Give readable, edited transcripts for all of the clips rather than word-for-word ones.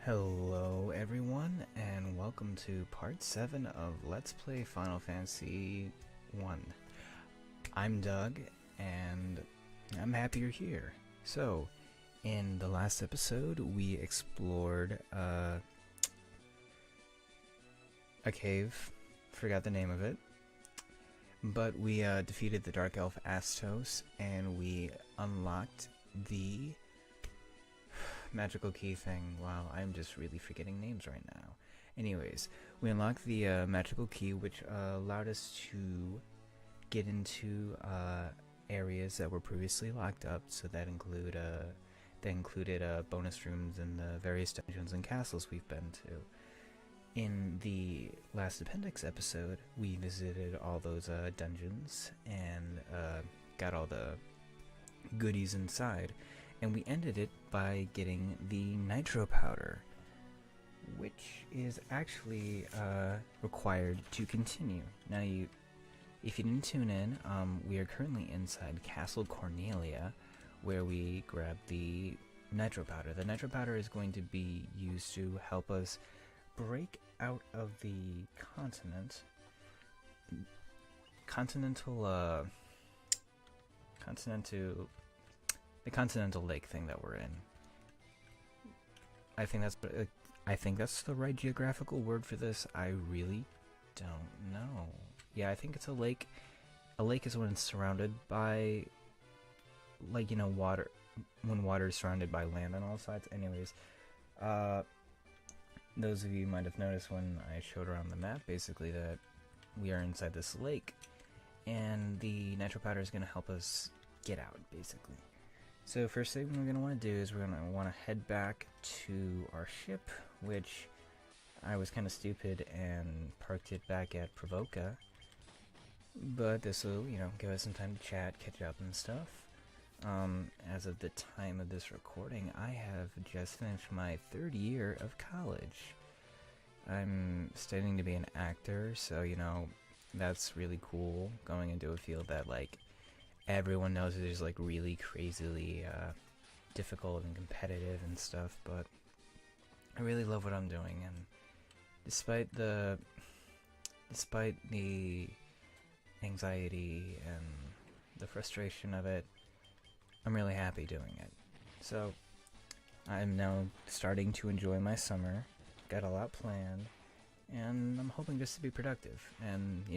Hello everyone, and welcome to part 7 of Let's Play Final Fantasy 1. I'm Doug, and I'm happy you're here. So, in the last episode, we explored a cave, forgot the name of it, but we defeated the Dark Elf Astos, and we unlocked the magical key thing. Wow, I'm just really forgetting names right now. Anyways, we unlocked the magical key, which allowed us to get into areas that were previously locked up. So that included bonus rooms in the various dungeons and castles we've been to. In the last appendix episode, we visited all those dungeons and got all the goodies inside. And we ended it by getting the nitro powder, which is actually required to continue. Now, if you didn't tune in, we are currently inside Castle Cornelia, where we grabbed the nitro powder. The nitro powder is going to be used to help us break out of the continental lake thing that we're in. I think that's the right geographical word for this. I really don't know. Yeah, I think it's a lake. A lake is when it's surrounded by, like, water. When water is surrounded by land on all sides. Anyways, those of you might have noticed when I showed around the map, basically, that we are inside this lake, and the nitro powder is going to help us get out, basically. So first thing we're going to want to do is we're going to want to head back to our ship, which I was kind of stupid and parked it back at Provoca. But this will, give us some time to chat, catch up and stuff. As of the time of this recording, I have just finished my 3rd year of college. I'm studying to be an actor, so, that's really cool, going into a field that, everyone knows it is really crazily difficult and competitive and stuff, but I really love what I'm doing, and despite the anxiety and the frustration of it, I'm really happy doing it. So I'm now starting to enjoy my summer, got a lot planned, and I'm hoping just to be productive and,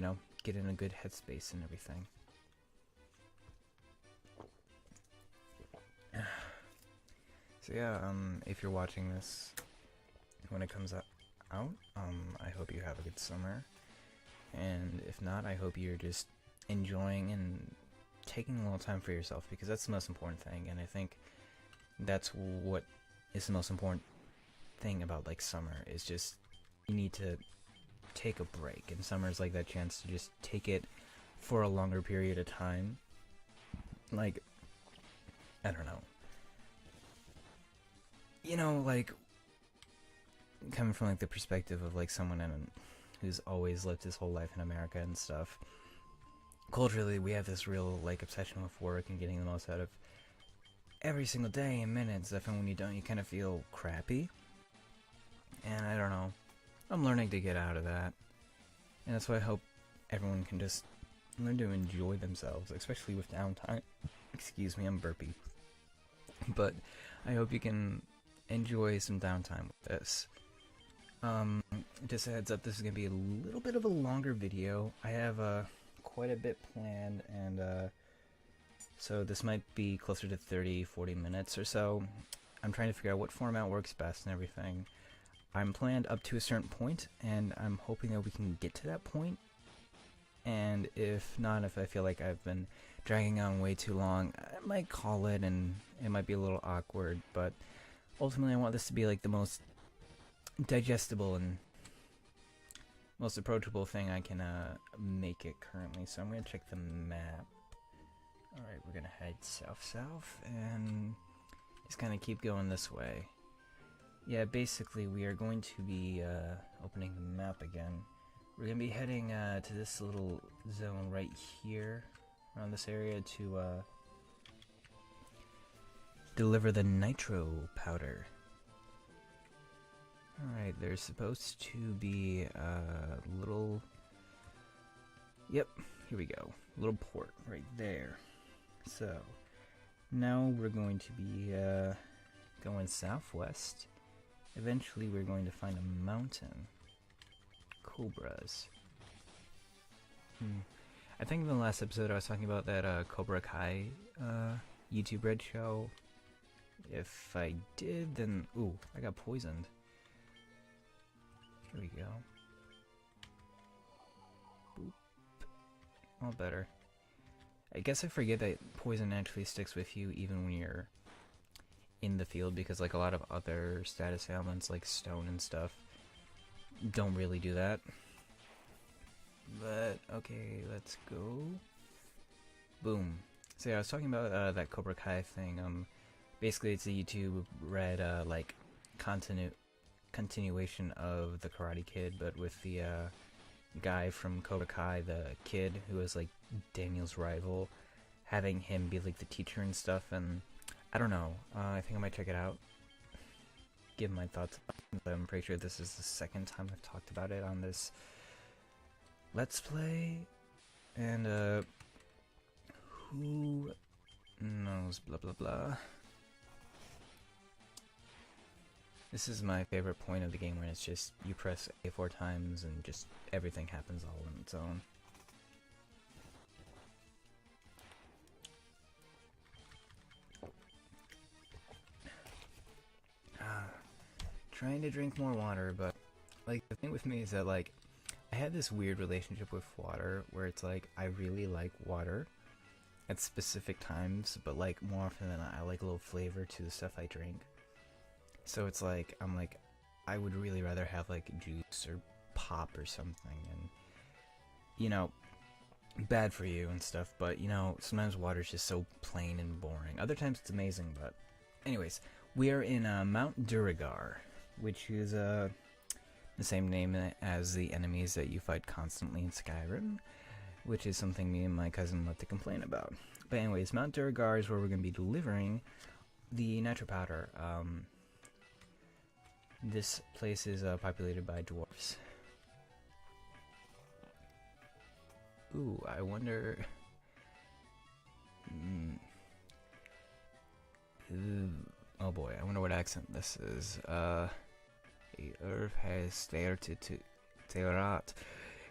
get in a good headspace and everything. So yeah, if you're watching this when it comes out, I hope you have a good summer, and if not, I hope you're just enjoying and taking a little time for yourself, because that's the most important thing, and I think that's what is the most important thing about summer, is just you need to take a break, and summer is that chance to just take it for a longer period of time. I don't know. Coming from the perspective of someone who's always lived his whole life in America and stuff, culturally we have this real obsession with work and getting the most out of every single day and minute and stuff, and when you don't, you kind of feel crappy. And I don't know, I'm learning to get out of that, and that's why I hope everyone can just learn to enjoy themselves, especially with downtime. Excuse me, I'm burpy. But I hope you can enjoy some downtime with this. Just a heads up, this is going to be a little bit of a longer video. I have quite a bit planned, and so this might be closer to 30-40 minutes or so. I'm trying to figure out what format works best and everything. I'm planned up to a certain point, and I'm hoping that we can get to that point. And if not, if I feel like I've been dragging on way too long, I might call it, and it might be a little awkward, but ultimately I want this to be the most digestible and most approachable thing I can make it currently. So I'm going to check the map. Alright, we're going to head south, and just kind of keep going this way. Yeah, basically we are going to be opening the map again. We're going to be heading to this little zone right here, around this area, to deliver the nitro powder. Alright, there's supposed to be a little... Yep, here we go. Little port right there. So, now we're going to be going southwest. Eventually we're going to find a mountain. Cobras. I think in the last episode I was talking about that Cobra Kai YouTube Red show. If I did, then... Ooh, I got poisoned. Here we go. Boop. All better. I guess I forget that poison actually sticks with you even when you're in the field, because like a lot of other status ailments like stone and stuff don't really do that. But okay, let's go. Boom. So yeah, I was talking about that Cobra Kai thing. Basically it's a YouTube Red like continuation of the Karate Kid, but with the guy from Cobra Kai, the kid who was like Daniel's rival, having him be like the teacher and stuff. And I don't know, I think I might check it out, give my thoughts. I'm pretty sure this is the second time I've talked about it on this Let's Play, and who knows, blah blah blah. This is my favorite point of the game, when it's just you press A 4 times and just everything happens all on its own. Trying to drink more water, but like the thing with me is that like I have this weird relationship with water where it's like I really like water at specific times, but like more often than not I like a little flavor to the stuff I drink. So it's like, I'm like, I would really rather have like juice or pop or something, and you know, bad for you and stuff, but you know, sometimes water's just so plain and boring. Other times it's amazing, but anyways, we are in Mount Duergar, which is the same name as the enemies that you fight constantly in Skyrim, which is something me and my cousin love to complain about. But anyways, Mount Duergar is where we're going to be delivering the nitro powder. This place is populated by dwarfs. Ooh, I wonder... Oh boy, I wonder what accent this is. The earth has started to tear out.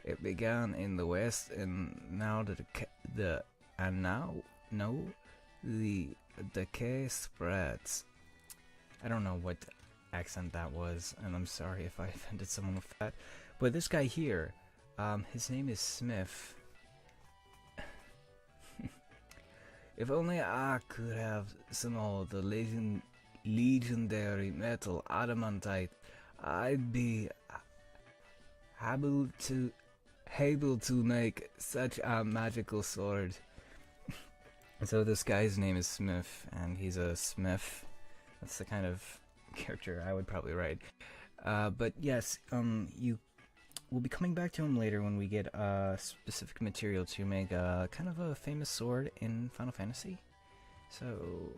It began in the west, and now the decay spreads. I don't know what accent that was, and I'm sorry if I offended someone with that. But this guy here, his name is Smith. If only I could have some of the legendary metal adamantite, I'd be able to make such a magical sword. So this guy's name is Smith, and he's a smith. That's the kind of character I would probably write. But yes, you will be coming back to him later when we get specific material to make a kind of a famous sword in Final Fantasy. So,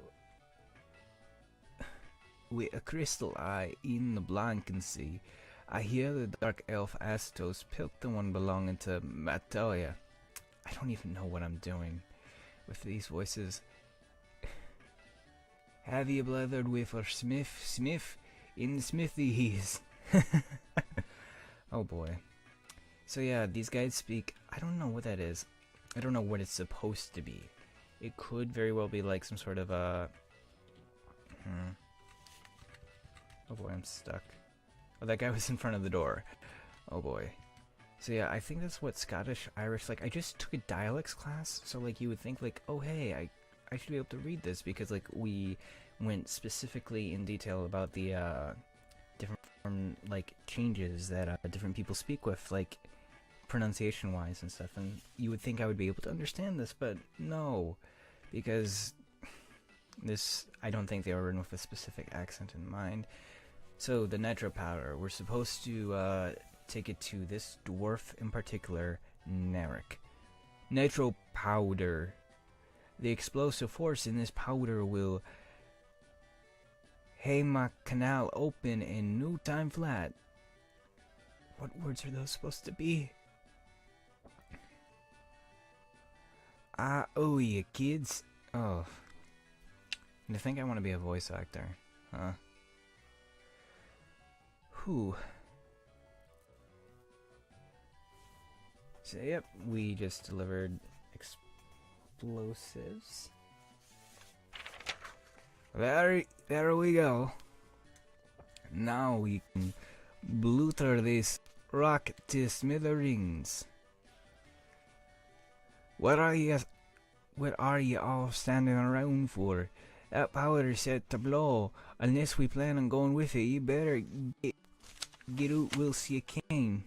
with a crystal eye in the blank sea, I hear the dark elf Astos pilt the one belonging to Matoya. I don't even know what I'm doing with these voices. Have you blathered with our Smith in the smithy he's. Oh boy. So yeah, these guys speak, I don't know what that is. I don't know what it's supposed to be. It could very well be like some sort of a... Oh boy, I'm stuck. Oh, that guy was in front of the door. Oh boy. So yeah, I think that's what Scottish, Irish, like I just took a dialects class, so like you would think like, oh hey, I should be able to read this, because like we went specifically in detail about the different like changes that different people speak with, like pronunciation wise and stuff, and you would think I would be able to understand this, but no, because this, I don't think they were written with a specific accent in mind. So the nitro powder, we're supposed to take it to this dwarf in particular, Narek. Nitro powder. The explosive force in this powder will Hey, my canal open in new time flat. What words are those supposed to be? Ah, oh, you kids. Oh. I think I want to be a voice actor. Huh? Whew. So, yep, we just delivered explosives. There we go. Now we can bluter this rock to smithereens. What are you all standing around for? That powder's set to blow. Unless we plan on going with it, you better get out whilst you can.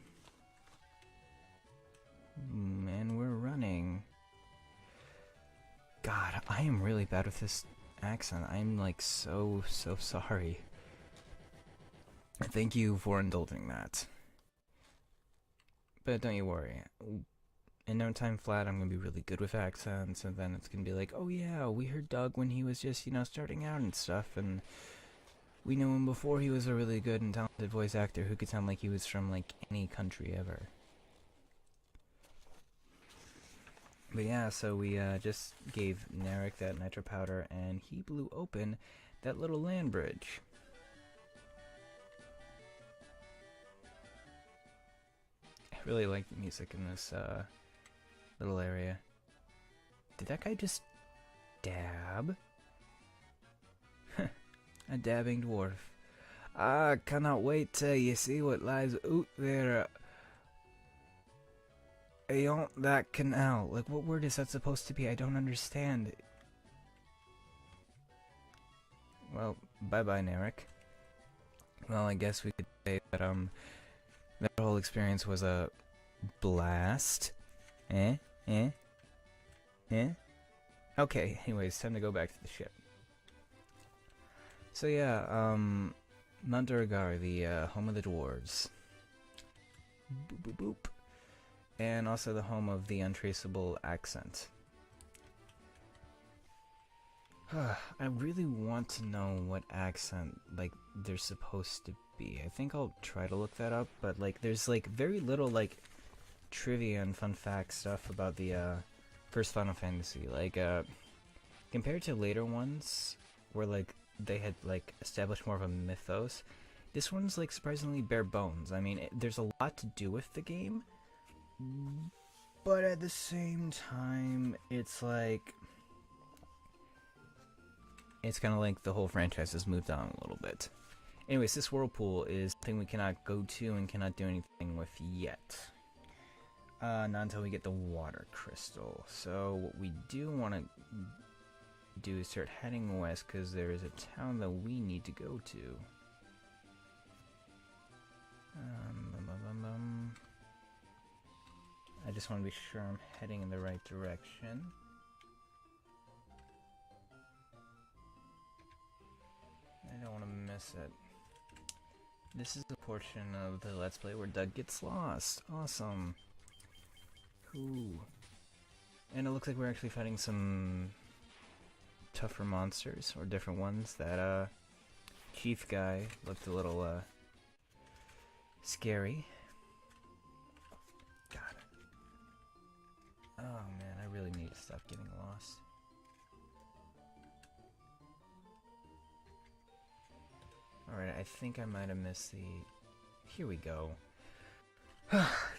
Man, we're running. God, I am really bad with this accent. I'm like so sorry. Thank you for indulging that. But don't you worry. In no time flat, I'm gonna be really good with accents, and then it's gonna be like, oh yeah, we heard Doug when he was just, starting out and stuff, and we knew him before he was a really good and talented voice actor who could sound like he was from, like, any country ever. But yeah, so we just gave Narek that nitro powder, and he blew open that little land bridge. I really like the music in this little area. Did that guy just dab? A dabbing dwarf. I cannot wait till you see what lies out there beyond that canal. Like, what word is that supposed to be? I don't understand. Well, bye-bye, Narek. Well, I guess we could say that, that whole experience was a blast. Okay, anyways, time to go back to the ship. So yeah, Mount Duergar, the home of the dwarves. Boop boop boop. And also the home of the untraceable accent. I really want to know what accent, like, they're supposed to be. I think I'll try to look that up, but, like, there's, like, very little, like, trivia and fun fact stuff about the, first Final Fantasy. Like, compared to later ones, where, like, they had, like, established more of a mythos, this one's, like, surprisingly bare bones. I mean, there's a lot to do with the game, but at the same time, it's, like, it's kind of like the whole franchise has moved on a little bit. Anyways, this whirlpool is something we cannot go to and cannot do anything with yet. Not until we get the water crystal. So what we do want to do is start heading west, because there is a town that we need to go to. I just want to be sure I'm heading in the right direction. I don't want to miss it. This is the portion of the Let's Play where Doug gets lost. Awesome. Ooh. And it looks like we're actually fighting some tougher monsters, or different ones. That, chief guy looked a little, scary. God. Oh man, I really need to stop getting lost. Alright, I think I might have missed the... Here we go.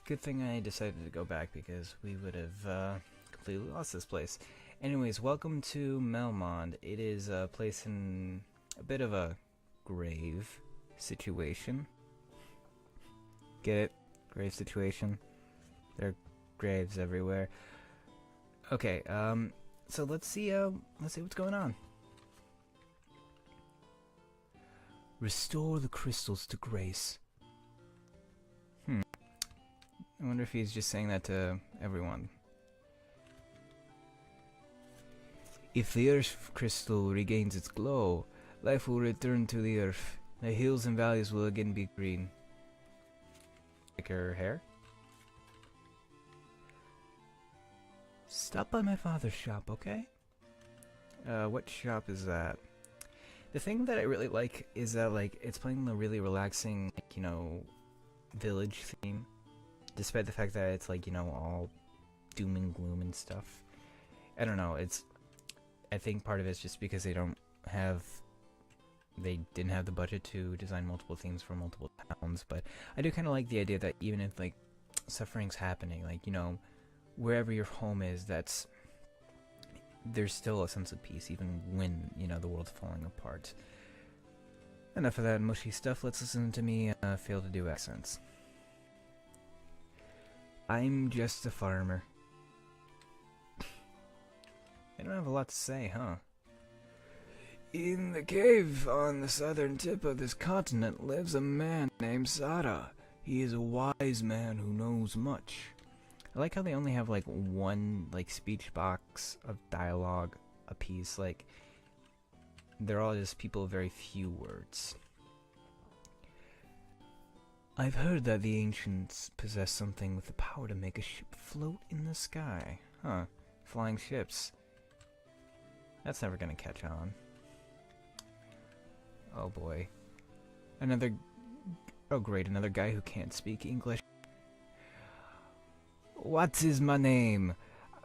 Good thing I decided to go back, because we would have completely lost this place. Anyways, welcome to Melmond. It is a place in a bit of a grave situation. Get it? Grave situation. There are graves everywhere. Okay, so let's see what's going on. Restore the crystals to grace. I wonder if he's just saying that to everyone. If the earth crystal regains its glow, life will return to the earth. The hills and valleys will again be green. Like her hair? Stop by my father's shop, okay? What shop is that? The thing that I really like is that like it's playing the really relaxing, like, you know, village theme, despite the fact that it's like, you know, all doom and gloom and stuff. I don't know. I think part of it's just because they didn't have the budget to design multiple themes for multiple towns. But I do kind of like the idea that even if like suffering's happening, like, you know, wherever your home is, there's still a sense of peace even when, you know, the world's falling apart. Enough of that mushy stuff. Let's listen to me fail to do accents. I'm just a farmer. I don't have a lot to say, huh? In the cave on the southern tip of this continent lives a man named Sada. He is a wise man who knows much. I like how they only have like one like speech box of dialogue a piece. Like, they're all just people with very few words. I've heard that the ancients possessed something with the power to make a ship float in the sky. Huh. Flying ships. That's never gonna catch on. Oh boy. Oh great, another guy who can't speak English. What is my name?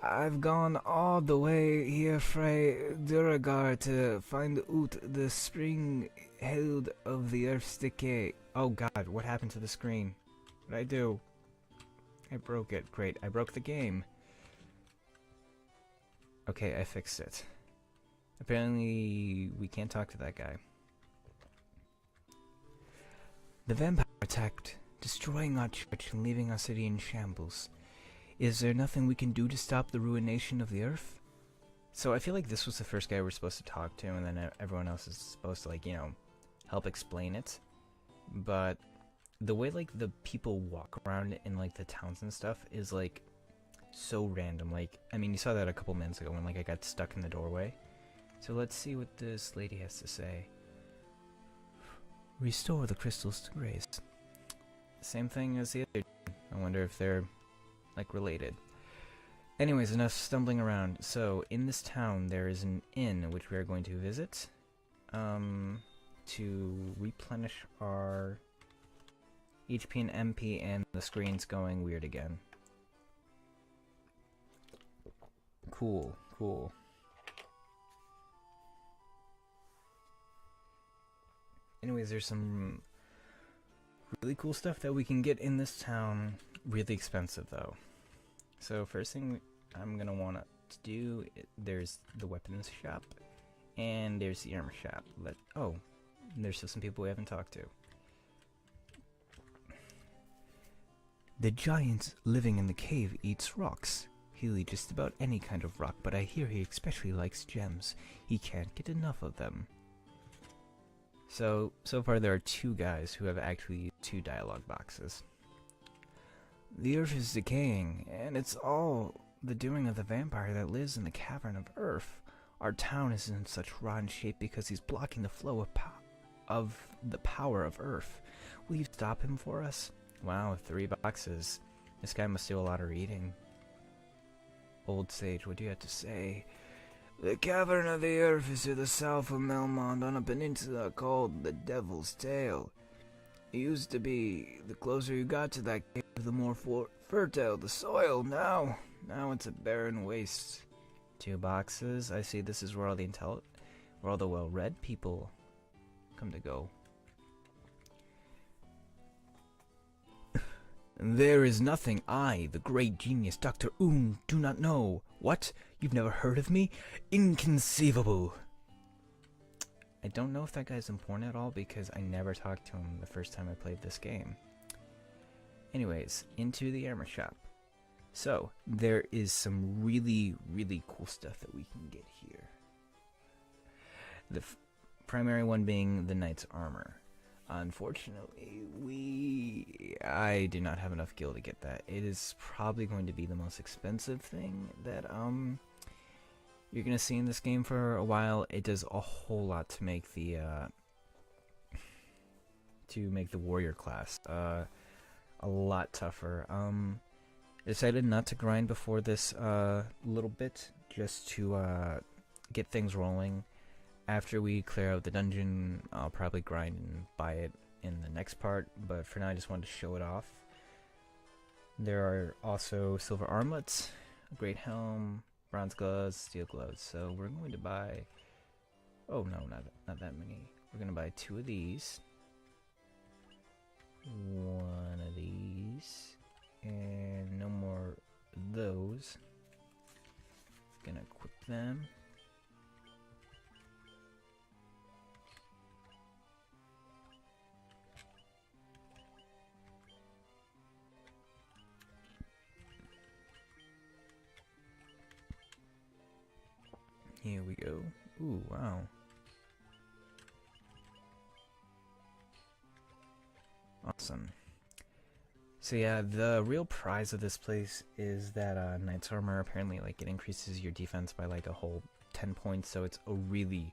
I've gone all the way here from Duergar to find out the spring held of the Earth's decay. Oh god, what happened to the screen? What did I do? I broke it. Great, I broke the game. Okay, I fixed it. Apparently, we can't talk to that guy. The vampire attacked, destroying our church and leaving our city in shambles. Is there nothing we can do to stop the ruination of the earth? So I feel like this was the first guy we're supposed to talk to, and then everyone else is supposed to, like, you know, help explain it. But the way, like, the people walk around in, like, the towns and stuff is, like, so random. Like, I mean, you saw that a couple minutes ago when, like, I got stuck in the doorway. So let's see what this lady has to say. Restore the crystals to grace. Same thing as the other. I wonder if they're, like, related. Anyways, enough stumbling around. So, in this town, there is an inn which we are going to visit. To replenish our HP and MP, and the screen's going weird again. Cool, cool. Anyways, there's some really cool stuff that we can get in this town. Really expensive, though. So first thing I'm going to want to do, there's the weapons shop, and there's the armor shop. Oh, there's still some people we haven't talked to. The giant living in the cave eats rocks. He'll eat just about any kind of rock, but I hear he especially likes gems. He can't get enough of them. So far there are two guys who have actually used 2 dialogue boxes. The earth is decaying, and it's all the doing of the vampire that lives in the cavern of earth. Our town is in such rotten shape because he's blocking the flow of the power of earth. Will you stop him for us? Wow, 3 boxes. This guy must do a lot of reading. Old sage, what do you have to say? The cavern of the earth is to the south of Melmond on a peninsula called the Devil's Tail. It used to be the closer you got to that cave, the more fertile the soil. Now it's a barren waste. 2 boxes. I see this is where all the well-read people come to go. There is nothing I, the great genius Dr. Oon, do not know. What? You've never heard of me? Inconceivable. I don't know if that guy's important at all because I never talked to him the first time I played this game. Anyways, into the armor shop. So, there is some really, really cool stuff that we can get here. The primary one being the knight's armor. Unfortunately, I do not have enough gil to get that. It is probably going to be the most expensive thing that you're gonna see in this game for a while. It does a whole lot to make the warrior class a lot tougher. I decided not to grind before this little bit, just to get things rolling. After we clear out the dungeon, I'll probably grind and buy it in the next part, but for now I just wanted to show it off. There are also silver armlets, a great helm, bronze gloves, steel gloves. So we're going to buy... Oh no, not that many. We're going to buy 2 of these. 1 of these. And no more of those. Gonna equip them. Here we go. Ooh, wow. Awesome. So yeah, the real prize of this place is that Knight's Armor. Apparently, like, it increases your defense by like a whole 10 points, so it's a really,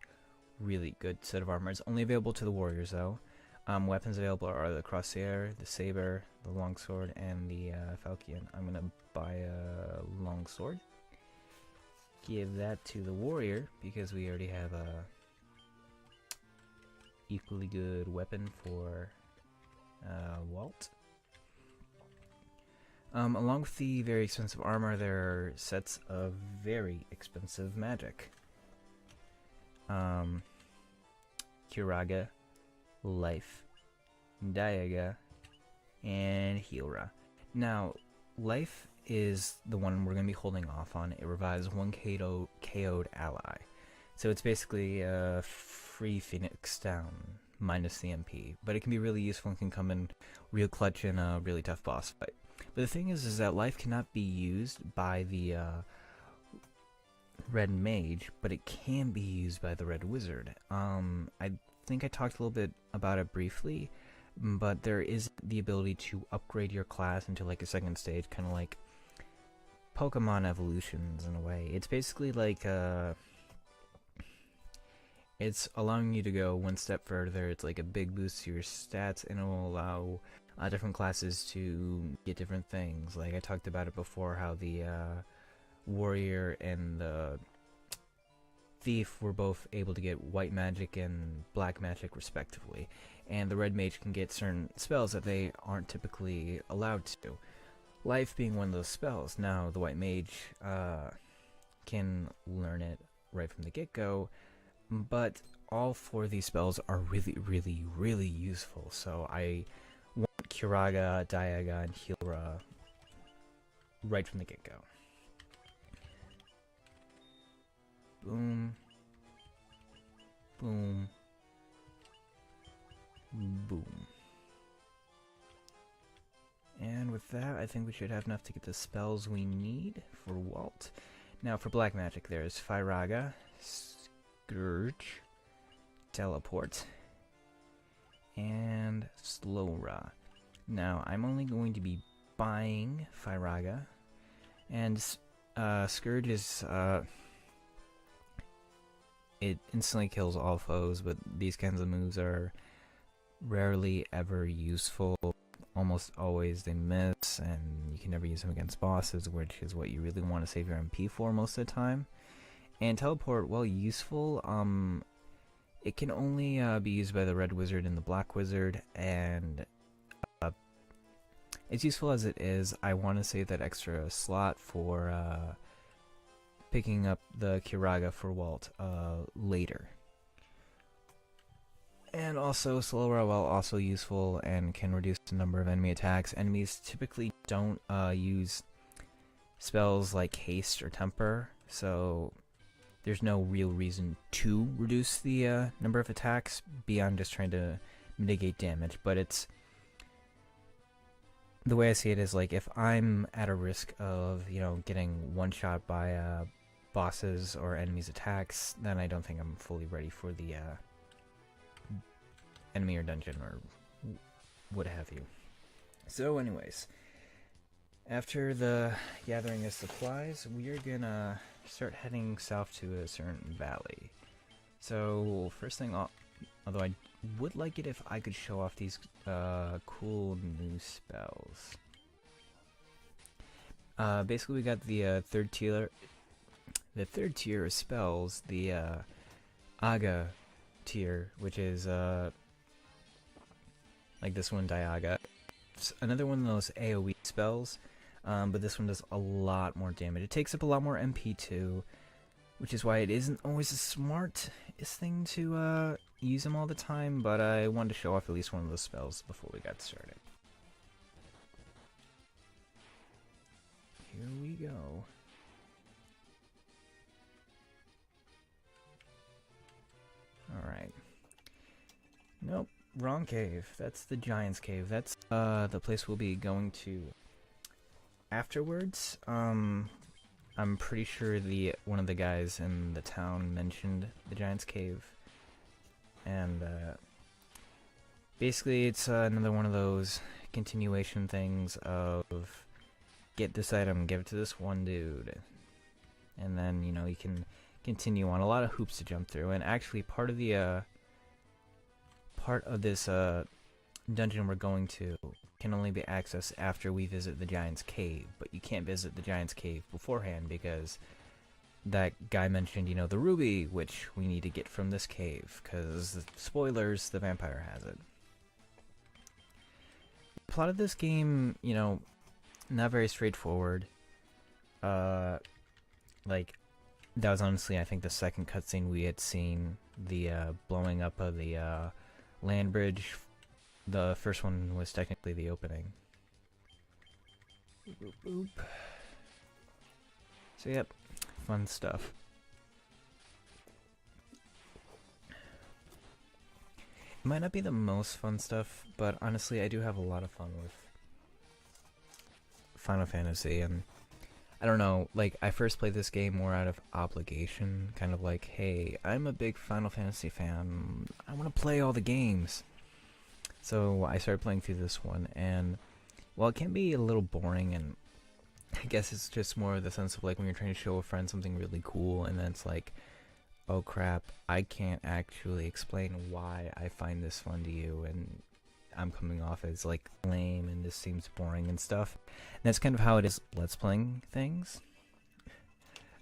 really good set of armor. It's only available to the warriors, though. Weapons available are the Crosshair, the Saber, the Longsword, and the Falchion. I'm gonna buy a Longsword. Give that to the warrior, because we already have a equally good weapon for Walt. Along with the very expensive armor, there are sets of very expensive magic. Kiraga, Life, Diaga, and Healra. Now, Life is the one we're going to be holding off on. It revives 1 KO'd ally. So it's basically a free Phoenix down, minus the MP. But it can be really useful and can come in real clutch in a really tough boss fight. But the thing is that Life cannot be used by the Red Mage, but it can be used by the Red Wizard. I think I talked a little bit about it briefly, but there is the ability to upgrade your class into like a second stage, kind of like Pokemon evolutions in a way. It's basically like it's allowing you to go one step further. It's like a big boost to your stats, and it will allow different classes to get different things. Like I talked about it before, how the warrior and the thief were both able to get white magic and black magic respectively, and the red mage can get certain spells that they aren't typically allowed to, Life being one of those spells. Now the white mage can learn it right from the get-go, but all 4 of these spells are really, really, really useful. So I want Kiraga, Diaga, and Healra right from the get-go. Boom. Boom. Boom. And with that, I think we should have enough to get the spells we need for Walt. Now for black magic, there's Firaga, Scourge, Teleport, and Slowra. Now I'm only going to be buying Firaga, and Scourge is it instantly kills all foes, but these kinds of moves are rarely ever useful. Almost always they miss, and you can never use them against bosses, which is what you really want to save your MP for most of the time. And Teleport, while useful, it can only be used by the Red Wizard and the Black Wizard, and as useful as it is, I want to save that extra slot for picking up the Kiraga for Walt later. And also, Slowra, while also useful and can reduce the number of enemy attacks, enemies typically don't use spells like Haste or Temper, so there's no real reason to reduce the number of attacks beyond just trying to mitigate damage. But it's, the way I see it is, like, if I'm at a risk of, you know, getting one-shot by bosses or enemies' attacks, then I don't think I'm fully ready for the enemy or dungeon or what have you. So anyways, after the gathering of supplies, we're gonna start heading south to a certain valley. So first thing, although I would like it if I could show off these cool new spells. Basically we got the third tier of spells, the Aga tier, which is like this one, Diaga. It's another one of those AoE spells, but this one does a lot more damage. It takes up a lot more MP too, which is why it isn't always the smartest thing to use them all the time, but I wanted to show off at least one of those spells before we got started. Here we go. Alright. Nope, wrong cave. That's the Giant's Cave. That's the place we'll be going to afterwards. I'm pretty sure one of the guys in the town mentioned the Giant's Cave. And basically it's another one of those continuation things of get this item, give it to this one dude. And then, you know, you can continue on. A lot of hoops to jump through. And actually part of this dungeon we're going to can only be accessed after we visit the Giant's Cave, but you can't visit the Giant's Cave beforehand because that guy mentioned, you know, the ruby, which we need to get from this cave, because, spoilers, the vampire has it. The plot of this game, you know, not very straightforward. Like, that was honestly, I think, the second cutscene we had seen, the blowing up of the land bridge. The first one was technically the opening. Boop, boop. So yep, fun stuff. It might not be the most fun stuff, but honestly I do have a lot of fun with Final Fantasy, and I don't know, like, I first played this game more out of obligation, kind of like, hey, I'm a big Final Fantasy fan, I want to play all the games. So I started playing through this one, and while it can be a little boring, and I guess it's just more of the sense of like when you're trying to show a friend something really cool, and then it's like, oh crap, I can't actually explain why I find this fun to you, and I'm coming off as like lame, and this seems boring and stuff. And that's kind of how it is Let's Playing things.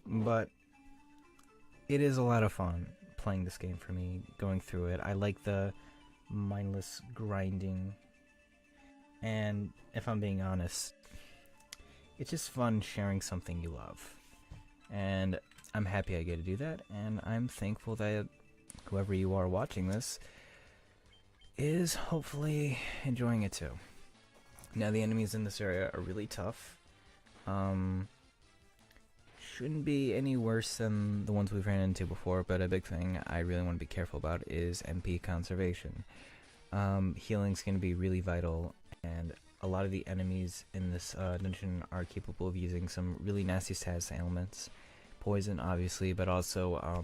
But it is a lot of fun playing this game for me, going through it. I like the mindless grinding, and if I'm being honest, it's just fun sharing something you love, and I'm happy I get to do that, and I'm thankful that whoever you are watching this is hopefully enjoying it too. Now, the enemies in this area are really tough. Shouldn't be any worse than the ones we've ran into before, but a big thing I really want to be careful about is MP conservation. Healing's going to be really vital, and a lot of the enemies in this dungeon are capable of using some really nasty status ailments. Poison, obviously, but also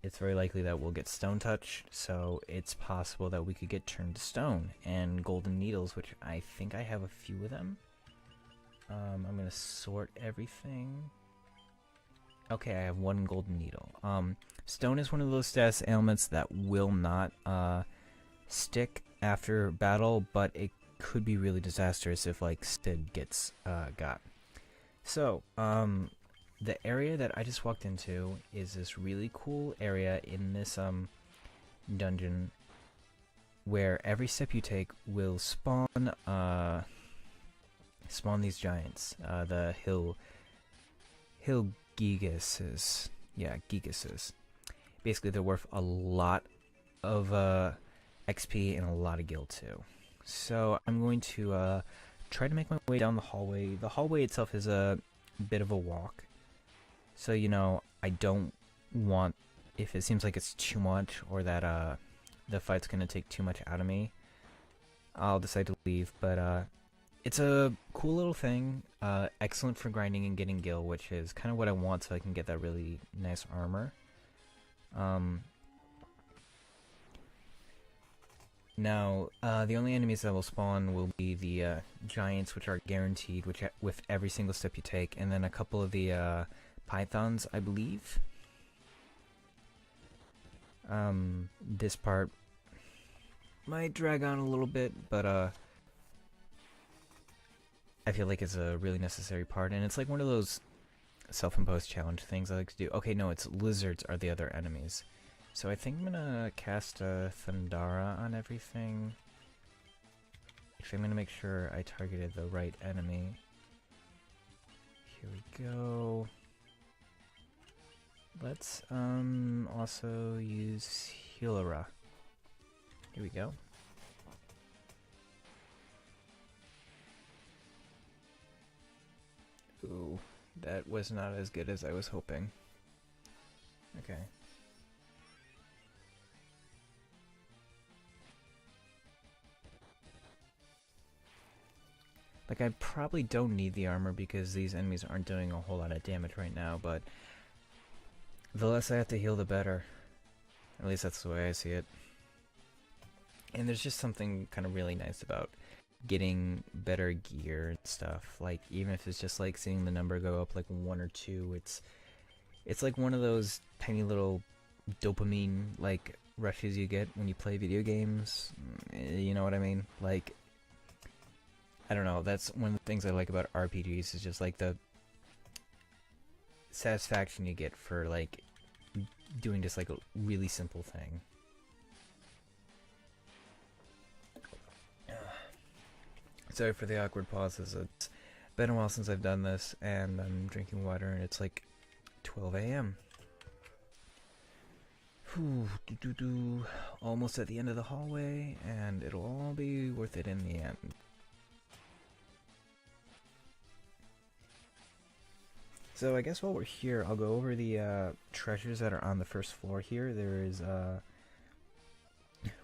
it's very likely that we'll get stone touch, so it's possible that we could get turned to stone. And golden needles, which I think I have a few of them. I'm going to sort everything. Okay, I have one golden needle. Stone is one of those status ailments that will not stick after battle, but it could be really disastrous if, like, Sid gets got. So, the area that I just walked into is this really cool area in this dungeon where every step you take will spawn these giants, the hill Gigases. Yeah, Gigases. Basically, they're worth a lot of XP and a lot of gil too. So I'm going to try to make my way down the hallway. The hallway itself is a bit of a walk. So, you know, I don't want, if it seems like it's too much or that the fight's going to take too much out of me, I'll decide to leave. But it's a cool little thing, excellent for grinding and getting gil, which is kind of what I want so I can get that really nice armor. Now, the only enemies that will spawn will be the giants, which are guaranteed with every single step you take, and then a couple of the pythons, I believe. This part might drag on a little bit, but I feel like it's a really necessary part, and it's like one of those self-imposed challenge things I like to do. Okay, no, it's lizards are the other enemies. So I think I'm gonna cast a Thundara on everything. Actually, I'm gonna make sure I targeted the right enemy. Here we go. Let's also use Healara. Here we go. Ooh, that was not as good as I was hoping. Okay. Like, I probably don't need the armor because these enemies aren't doing a whole lot of damage right now, but the less I have to heal, the better. At least that's the way I see it. And there's just something kind of really nice about getting better gear and stuff. Like, even if it's just like seeing the number go up like 1 or 2, it's like one of those tiny little dopamine like rushes you get when you play video games. You know what I mean? Like, I don't know, that's one of the things I like about RPGs, is just like the satisfaction you get for like doing just like a really simple thing. Sorry for the awkward pauses. It's been a while since I've done this, and I'm drinking water, and it's like 12 a.m. Almost at the end of the hallway, and it'll all be worth it in the end. So I guess while we're here, I'll go over the treasures that are on the first floor here. There is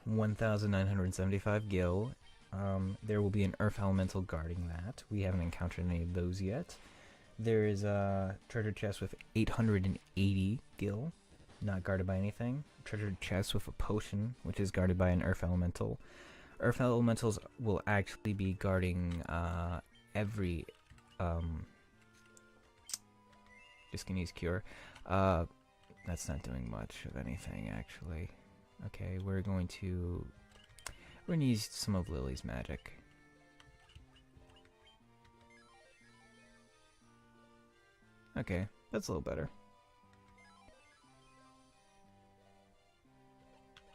1,975 gil. There will be an earth elemental guarding that. We haven't encountered any of those yet. There is a treasure chest with 880 gil, not guarded by anything. Treasure chest with a potion, which is guarded by an earth elemental. Earth elementals will actually be guarding every just gonna use cure. That's not doing much of anything actually. Okay, we're gonna use some of Lily's magic. Okay, that's a little better.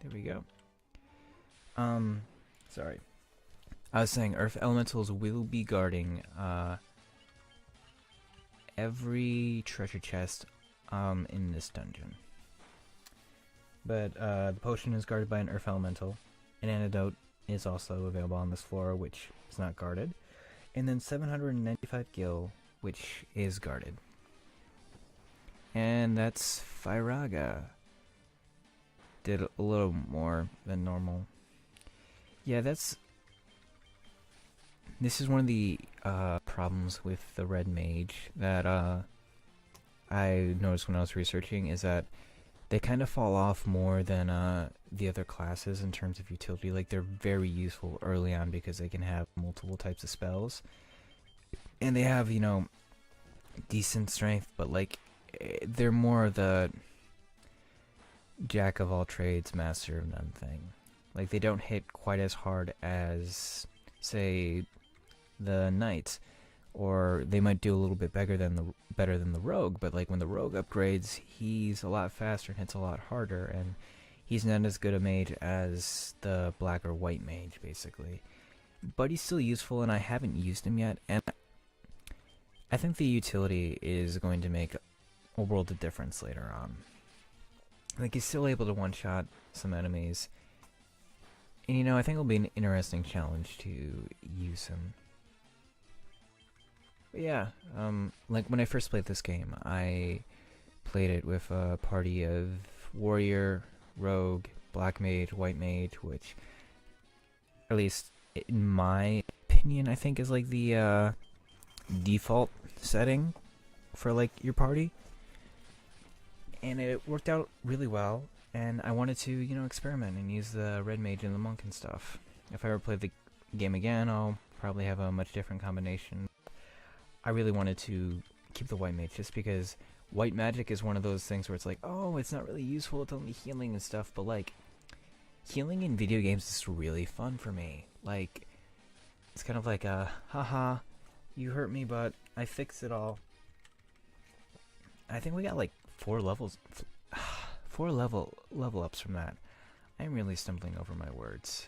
There we go. Sorry. I was saying earth elementals will be guarding every treasure chest in this dungeon. But the potion is guarded by an earth elemental. An antidote is also available on this floor, which is not guarded. And then 795 gil, which is guarded. And that's Firaga. Did a little more than normal. Yeah, this is one of the problems with the red mage that I noticed when I was researching, is that they kind of fall off more than the other classes in terms of utility. Like, they're very useful early on because they can have multiple types of spells. And they have, you know, decent strength, but like, they're more the jack of all trades, master of none thing. Like, they don't hit quite as hard as, say, the knight, or they might do a little bit better than the rogue. But like, when the rogue upgrades, he's a lot faster and hits a lot harder, and he's not as good a mage as the black or white mage, basically. But he's still useful, and I haven't used him yet, and I think the utility is going to make a world of difference later on. Like, he's still able to one-shot some enemies, and you know, I think it'll be an interesting challenge to use him. But yeah, like, when I first played this game, I played it with a party of warrior, rogue, black mage, white mage, which, at least in my opinion, I think is like the default setting for like your party. And it worked out really well, and I wanted to, you know, experiment and use the red mage and the monk and stuff. If I ever play the game again, I'll probably have a much different combination. I really wanted to keep the white mage, just because white magic is one of those things where it's like, oh, it's not really useful, it's only healing and stuff, but like, healing in video games is really fun for me. Like, it's kind of like a, haha, you hurt me, but I fixed it all. I think we got like 4 4 level ups from that. I'm really stumbling over my words.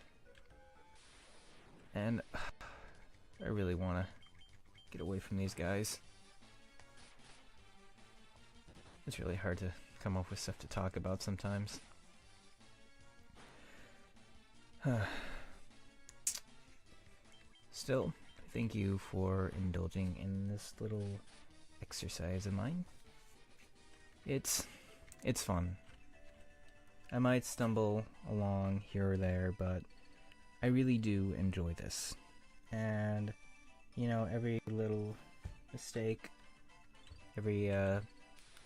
And I really want to get away from these guys. It's really hard to come up with stuff to talk about sometimes. Still, thank you for indulging in this little exercise of mine. It's fun. I might stumble along here or there, but I really do enjoy this. And, you know, every little mistake, every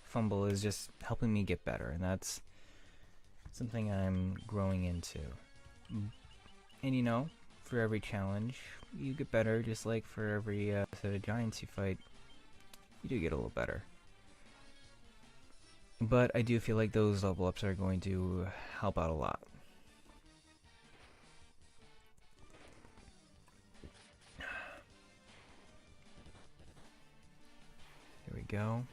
fumble is just helping me get better, and that's something I'm growing into. And you know, for every challenge, you get better, just like for every set of giants you fight, you do get a little better. But I do feel like those level ups are going to help out a lot. Here we go.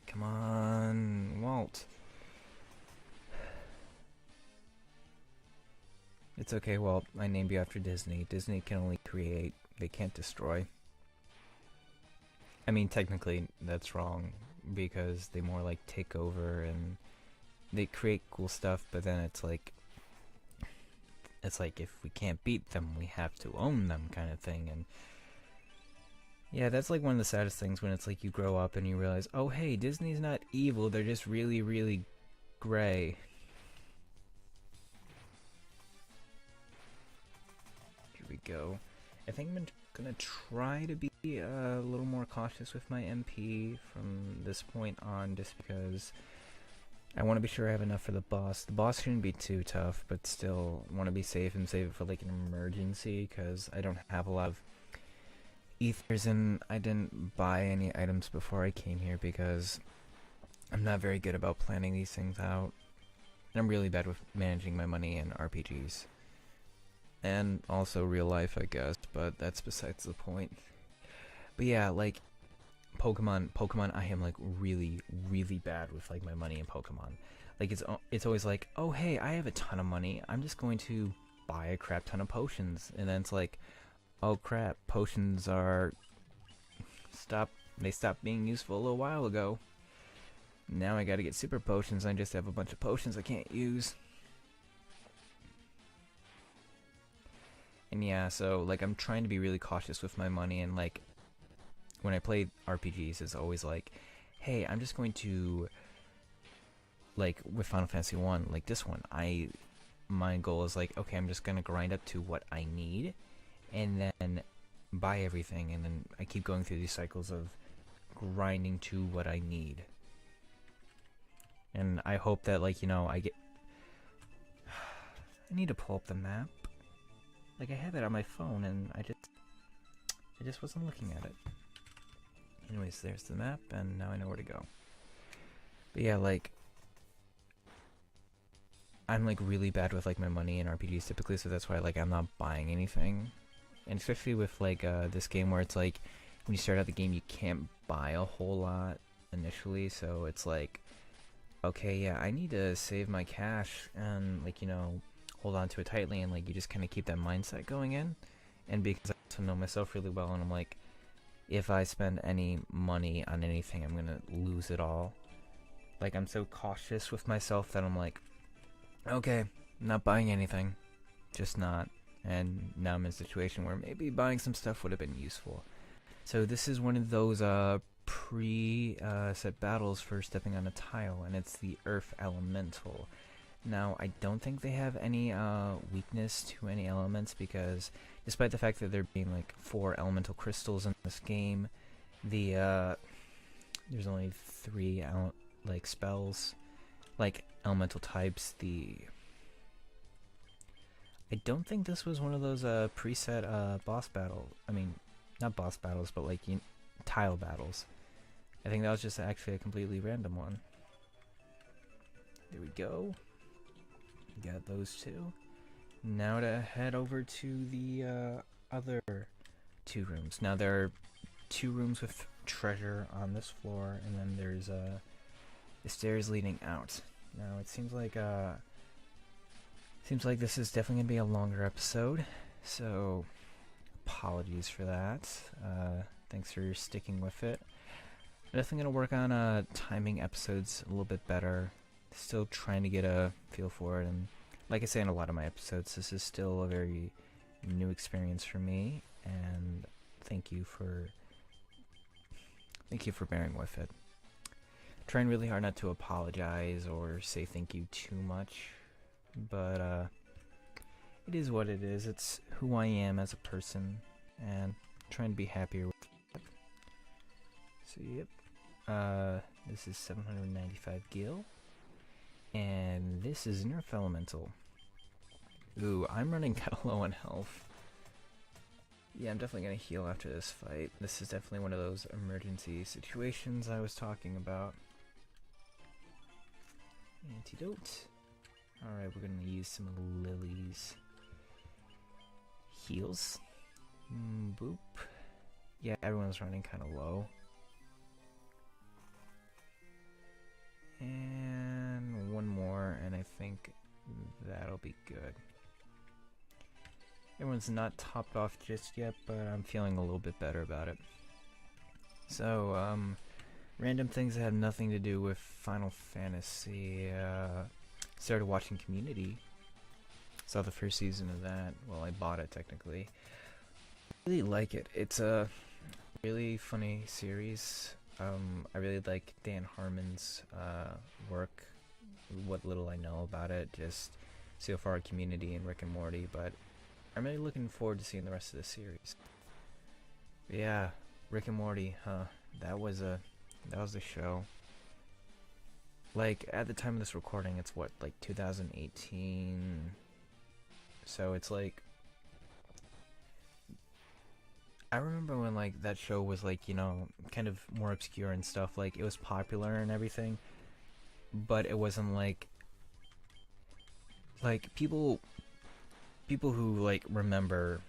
Come on, Walt. It's okay, Walt. I named you after Disney. Disney can only create, they can't destroy. I mean, technically, that's wrong, because they more like take over and they create cool stuff, but then it's like if we can't beat them, we have to own them kind of thing. And yeah, that's like one of the saddest things, when it's like you grow up and you realize, oh hey, Disney's not evil, they're just really, really gray. Here we go. I think I'm gonna try to be a little more cautious with my MP from this point on, just because I want to be sure I have enough for the boss. The boss shouldn't be too tough, but still want to be safe and save it for like an emergency, because I don't have a lot of ethers and I didn't buy any items before I came here because I'm not very good about planning these things out. And I'm really bad with managing my money in RPGs. And also real life, I guess, but that's besides the point. But yeah, like Pokemon, I am like really, really bad with like my money in Pokemon. Like it's always like, oh hey, I have a ton of money, I'm just going to buy a crap ton of potions, and then it's like, oh crap, potions are they stopped being useful a little while ago. Now I gotta get super potions, I just have a bunch of potions I can't use. And yeah, so like I'm trying to be really cautious with my money, and like when I play RPGs, it's always like, hey, I'm just going to, like with Final Fantasy 1, like this one, my goal is like, okay, I'm just gonna grind up to what I need and then buy everything, and then I keep going through these cycles of grinding to what I need. And I hope that, like, you know, I need to pull up the map. Like, I have it on my phone and I just wasn't looking at it. Anyways, there's the map, and now I know where to go. But yeah, like, I'm like really bad with like my money in RPGs typically, so that's why like I'm not buying anything. And especially with like this game where it's like when you start out the game you can't buy a whole lot initially, so it's like, okay, yeah, I need to save my cash and like, you know, hold on to it tightly, and like you just kind of keep that mindset going in. And because I also know myself really well, and I'm like, if I spend any money on anything, I'm gonna lose it all. Like, I'm so cautious with myself that I'm like, okay, not buying anything, just not. And now I'm in a situation where maybe buying some stuff would have been useful. So this is one of those pre-set battles for stepping on a tile, and it's the Earth Elemental. Now, I don't think they have any weakness to any elements, because despite the fact that there being like 4 elemental crystals in this game, there's only 3 like spells, like elemental types. I don't think this was one of those preset boss battle. I mean, not boss battles, but like tile battles. I think that was just actually a completely random one. There we go. Got those 2. Now to head over to the other 2 rooms. Now there are 2 rooms with treasure on this floor, and then there's the stairs leading out. Now it seems like this is definitely gonna be a longer episode, so apologies for that. Thanks for sticking with it. I'm definitely gonna work on timing episodes a little bit better. Still trying to get a feel for it, and like I say in a lot of my episodes, this is still a very new experience for me, and thank you for bearing with it. Trying really hard not to apologize or say thank you too much, but it is what it is. It's who I am as a person, and trying to be happier with it. So yep, this is 795 gil, and this is Nerf Elemental. Ooh, I'm running kinda low on health. Yeah, I'm definitely gonna heal after this fight. This is definitely one of those emergency situations I was talking about. Antidote. Alright, we're gonna use some lilies. Heals. Boop. Yeah, everyone's running kind of low. And one more, and I think that'll be good. Everyone's not topped off just yet, but I'm feeling a little bit better about it. So, random things that have nothing to do with Final Fantasy. Started watching Community. Saw the first season of that. Well, I bought it technically. Really like it. It's a really funny series. I really like Dan Harmon's work. What little I know about it, just so far Community and Rick and Morty, but I'm really looking forward to seeing the rest of the series. But yeah, Rick and Morty, huh? That was the show. Like, at the time of this recording, it's what, like 2018? So it's like, I remember when like that show was like, you know, kind of more obscure and stuff. Like, it was popular and everything, but it wasn't like people who like remember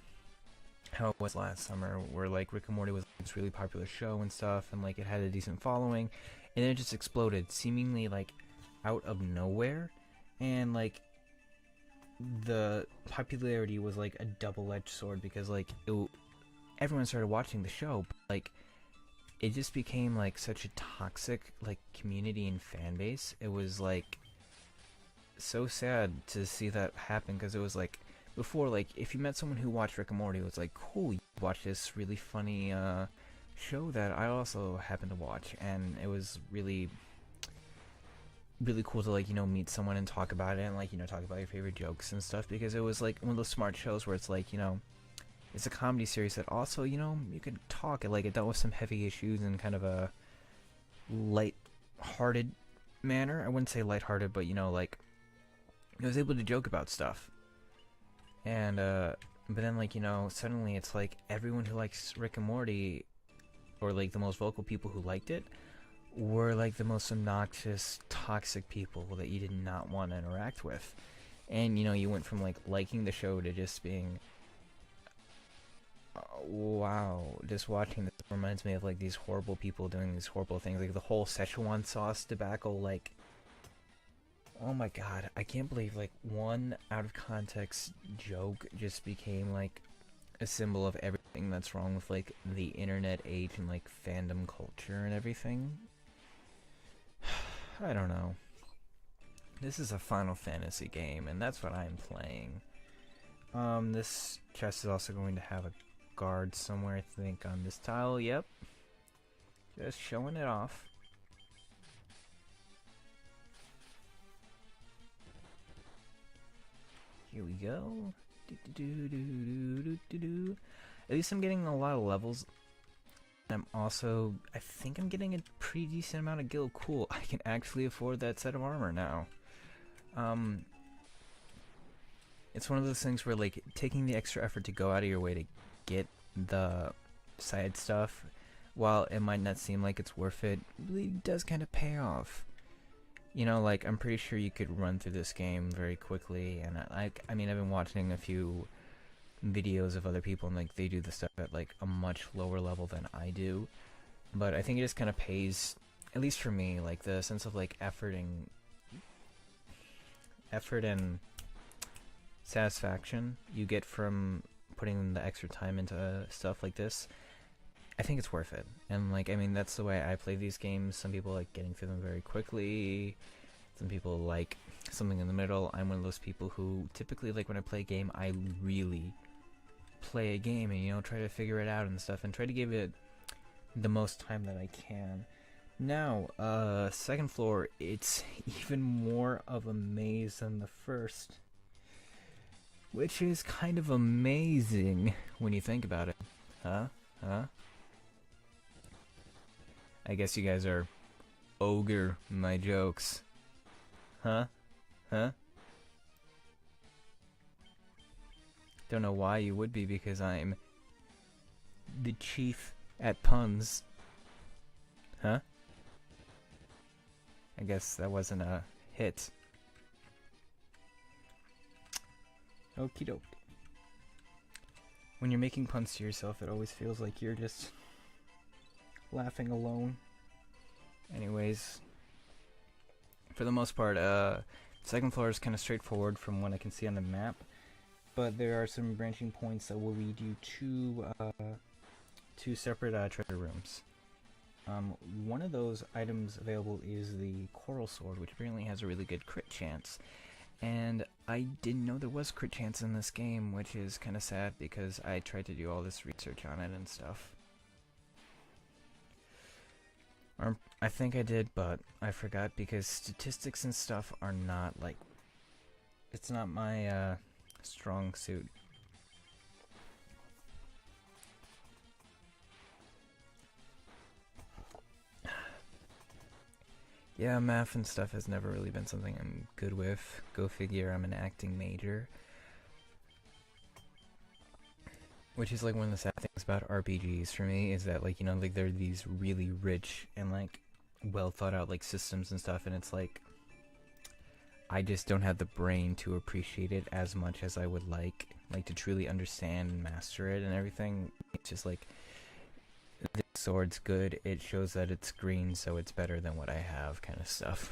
how it was last summer, where like Rick and Morty was this really popular show and stuff, and like it had a decent following, and then it just exploded seemingly like out of nowhere, and like the popularity was like a double-edged sword, because like everyone started watching the show, but like it just became like such a toxic like community and fan base. It was like so sad to see that happen, because it was like, before, like, if you met someone who watched Rick and Morty, it was like, cool, you watch this really funny show that I also happen to watch, and it was really cool to, like, you know, meet someone and talk about it, and like, you know, talk about your favorite jokes and stuff, because it was like one of those smart shows where it's like, you know, it's a comedy series that also, you know, you could talk, and like it dealt with some heavy issues in kind of a light-hearted manner. I wouldn't say light-hearted, but you know, like, it was able to joke about stuff. And but then, like, you know, suddenly it's like everyone who likes Rick and Morty, or like the most vocal people who liked it, were like the most obnoxious, toxic people that you did not want to interact with. And you know, you went from like liking the show to just being, wow, just watching this reminds me of like these horrible people doing these horrible things, like the whole Szechuan sauce debacle. Like, oh my god, I can't believe like one out of context joke just became like a symbol of everything that's wrong with like the internet age and like fandom culture and everything. I don't know. This is a Final Fantasy game, and that's what I'm playing. This chest is also going to have a guard somewhere, I think, on this tile. Yep. Just showing it off. Here we go. At least I'm getting a lot of levels. I'm also, I think I'm getting a pretty decent amount of gil. Cool, I can actually afford that set of armor now. It's one of those things where like taking the extra effort to go out of your way to get the side stuff, while it might not seem like it's worth it, really does kind of pay off. You know, like, I'm pretty sure you could run through this game very quickly, and I mean, I've been watching a few videos of other people, and like they do the stuff at like a much lower level than I do, but I think it just kind of pays, at least for me, like the sense of like efforting effort and satisfaction you get from putting the extra time into stuff like this, I think it's worth it. And like, I mean, that's the way I play these games. Some people like getting through them very quickly. Some people like something in the middle. I'm one of those people who typically, like, when I play a game, I really play a game and, you know, try to figure it out and stuff and try to give it the most time that I can. Now, second floor, it's even more of a maze than the first, which is kind of amazing when you think about it. Huh? I guess you guys are ogre my jokes. Huh? Don't know why you would be, because I'm the chief at puns. Huh? I guess that wasn't a hit. Okie doke. When you're making puns to yourself, it always feels like you're just laughing alone. Anyways, for the most part, second floor is kind of straightforward from what I can see on the map, but there are some branching points that will lead you to two separate treasure rooms. One of those items available is the coral sword, which apparently has a really good crit chance. And I didn't know there was crit chance in this game, which is kind of sad because I tried to do all this research on it and stuff. Or I think I did, but I forgot because statistics and stuff are not, like, it's not my strong suit. Yeah, math and stuff has never really been something I'm good with. Go figure, I'm an acting major. Which is like one of the sad things about RPGs for me, is that, like, you know, like, they're these really rich and, like, well thought out, like, systems and stuff, and it's like, I just don't have the brain to appreciate it as much as I would like to truly understand and master it and everything. It's just like, this sword's good, it shows that it's green, so it's better than what I have, kind of stuff.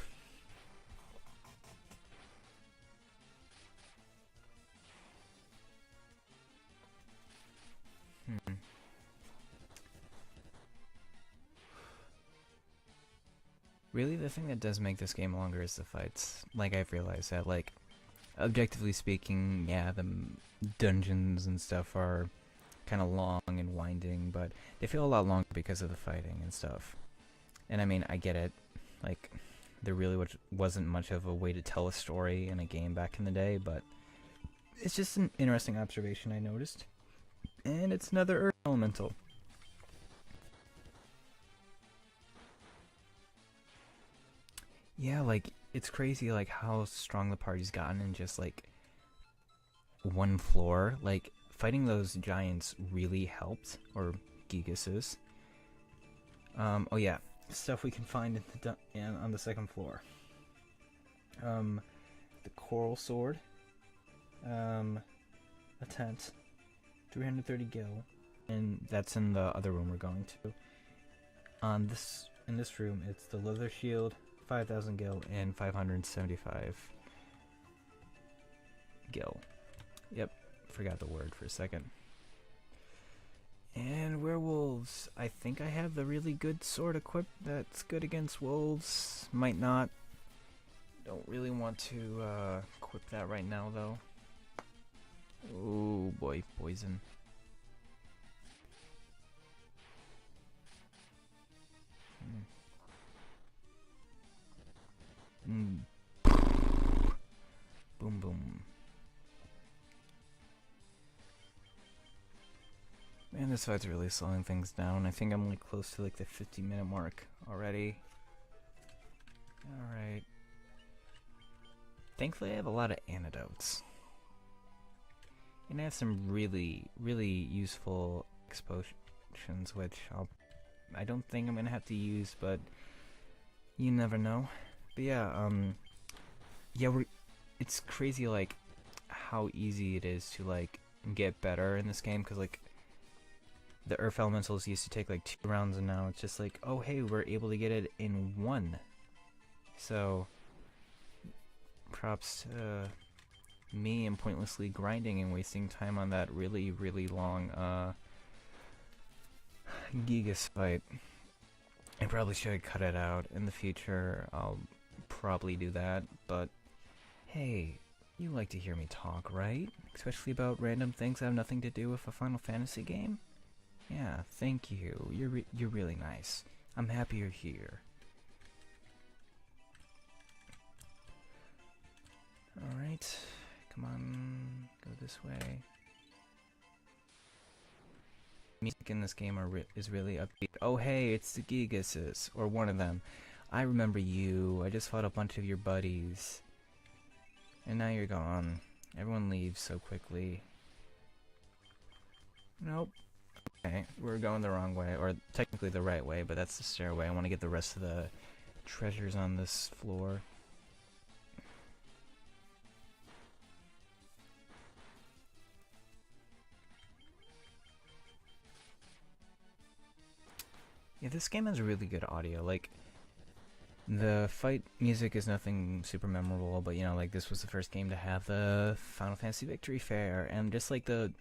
Really, the thing that does make this game longer is the fights. Like, I've realized that, like, objectively speaking, yeah, the dungeons and stuff are kind of long and winding, but they feel a lot longer because of the fighting and stuff. And I mean, I get it. Like, there really wasn't much of a way to tell a story in a game back in the day, but it's just an interesting observation I noticed. And it's another Earth Elemental. Yeah, like, it's crazy, like, how strong the party's gotten in just, like, one floor. Like, fighting those giants really helped, or gigases. Oh yeah, stuff we can find on the second floor. The coral sword, a tent, 330 gil, and that's in the other room we're going to. In this room, it's the leather shield, 5,000 gil, and 575 gil. Yep, forgot the word for a second. And werewolves. I think I have the really good sword equipped that's good against wolves. Might not. Don't really want to equip that right now, though. Oh boy, poison. Boom, boom. Man, this fight's really slowing things down. I think I'm like close to like the 50-minute mark already. Alright. Thankfully I have a lot of antidotes. And I have some really, really useful explosions, which I don't think I'm gonna have to use, but you never know. But yeah, it's crazy, like, how easy it is to, like, get better in this game, because, like, the Earth Elementals used to take, like, 2 rounds, and now it's just like, oh, hey, we're able to get it in 1. So, props to me and pointlessly grinding and wasting time on that really, really long Gigas fight. I probably should have cut it out. In the future, I'll probably do that, but hey, you like to hear me talk, right? Especially about random things that have nothing to do with a Final Fantasy game? Yeah, thank you. You're really nice. I'm happy you're here. Alright, come on, go this way. Music in this game is really upbeat. Oh hey, it's the Gigases, or one of them. I remember you. I just fought a bunch of your buddies. And now you're gone. Everyone leaves so quickly. Nope. Okay, we're going the wrong way, or technically the right way, but that's the stairway. I want to get the rest of the treasures on this floor. Yeah, this game has really good audio. Like, the fight music is nothing super memorable, but you know, like, this was the first game to have the Final Fantasy Victory Fair, and just like the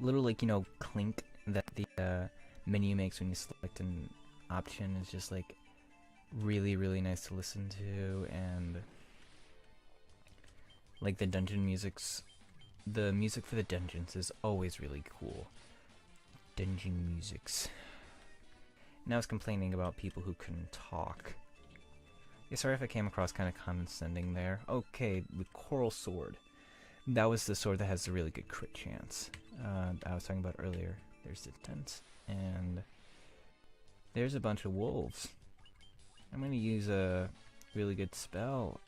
little, like, you know, clink that the menu makes when you select an option is just like really, really nice to listen to. And like the music for the dungeons is always really cool. Dungeon musics. And I was complaining about people who couldn't talk. Yeah, sorry if I came across kind of condescending there. Okay, the Coral Sword. That was the sword that has the really good crit chance. I was talking about earlier. There's the tent, and there's a bunch of wolves. I'm gonna use a really good spell,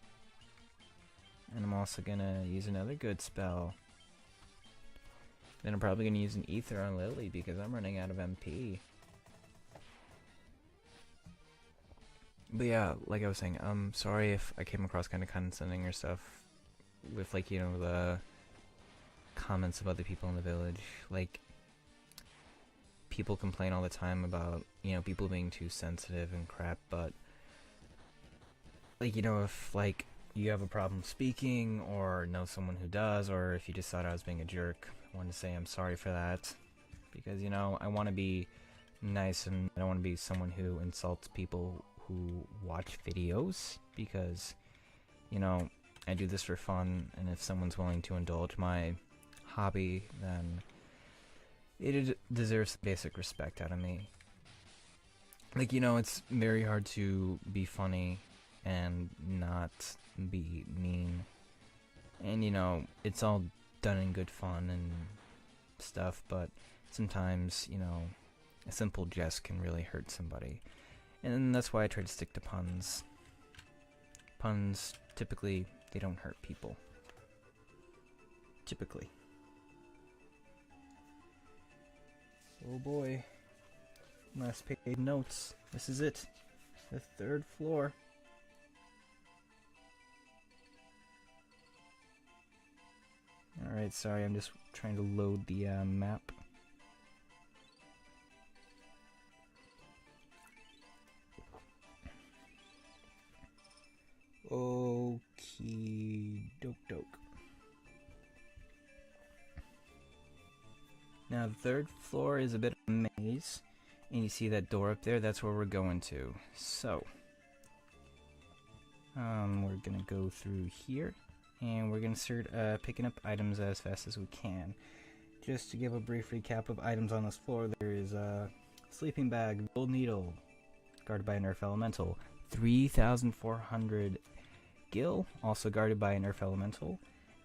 and I'm also gonna use another good spell. Then I'm probably gonna use an ether on Lily because I'm running out of MP. But yeah, like I was saying, I'm sorry if I came across kind of condescending or stuff with, like, you know, the comments of other people in the village. Like, people complain all the time about, you know, people being too sensitive and crap, but like, you know, if like you have a problem speaking or know someone who does, or if you just thought I was being a jerk, I want to say I'm sorry for that, because, you know, I want to be nice and I don't want to be someone who insults people who watch videos, because, you know, I do this for fun, and if someone's willing to indulge my hobby, then it deserves basic respect out of me. Like, you know, it's very hard to be funny and not be mean, and, you know, it's all done in good fun and stuff, but sometimes, you know, a simple jest can really hurt somebody. And that's why I try to stick to puns. Puns, typically, they don't hurt people. Typically. Oh boy. Last page notes. This is it. The 3rd floor. Alright, sorry, I'm just trying to load the map. Okie doke. Now, the 3rd floor is a bit of a maze, and you see that door up there, that's where we're going to. So, we're gonna go through here, and we're gonna start picking up items as fast as we can. Just to give a brief recap of items on this floor, there is a sleeping bag, gold needle, guarded by a nerf elemental, 3,400 gil, also guarded by a nerf elemental,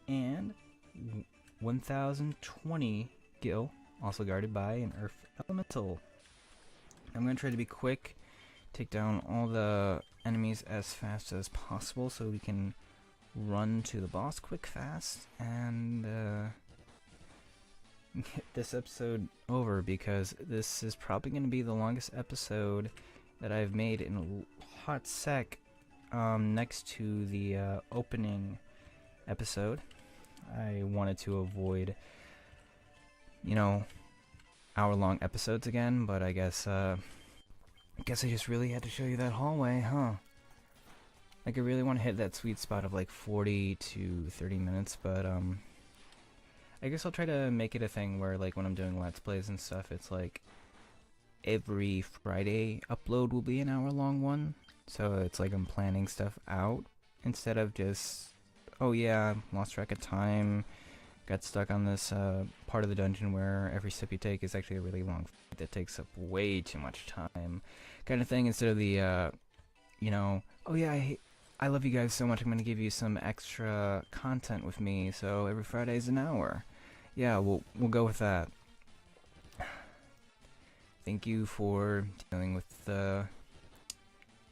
and 1,020 gil, also guarded by an earth elemental. I'm going to try to be quick, take down all the enemies as fast as possible so we can run to the boss quick fast and get this episode over, because this is probably going to be the longest episode that I've made in a hot sec, next to the opening episode. I wanted to avoid, you know, hour-long episodes again, but I guess I just really had to show you that hallway, huh? Like, I really want to hit that sweet spot of like 40 to 30 minutes, but I guess I'll try to make it a thing where, like, when I'm doing Let's Plays and stuff, it's like every Friday upload will be an hour-long one. So it's like I'm planning stuff out instead of just, oh yeah, lost track of time, got stuck on this part of the dungeon where every step you take is actually a really long fight that takes up way too much time kind of thing, instead of the, you know, oh yeah, I love you guys so much, I'm going to give you some extra content with me, so every Friday is an hour. Yeah, we'll go with that. Thank you for dealing with the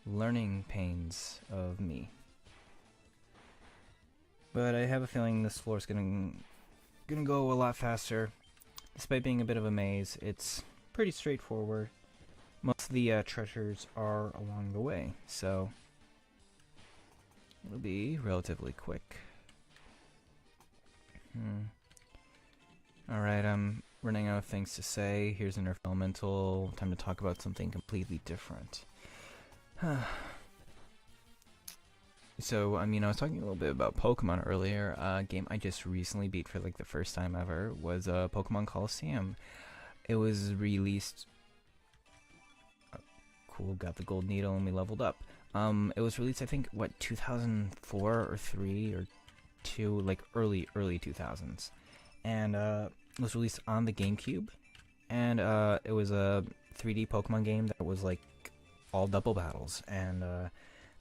learning pains of me. But I have a feeling this floor is gonna go a lot faster. Despite being a bit of a maze, it's pretty straightforward. Most of the treasures are along the way, so it'll be relatively quick. Alright, I'm running out of things to say. Here's an Nerf Elemental. Time to talk about something completely different. So, I mean, I was talking a little bit about Pokemon earlier. A game I just recently beat for like the first time ever was Pokemon Coliseum. It was released... cool, got the gold needle and we leveled up. It was released, I think, what, 2004 or 3 or 2, like early 2000s. And it was released on the GameCube. And it was a 3D Pokemon game that was like all double battles. And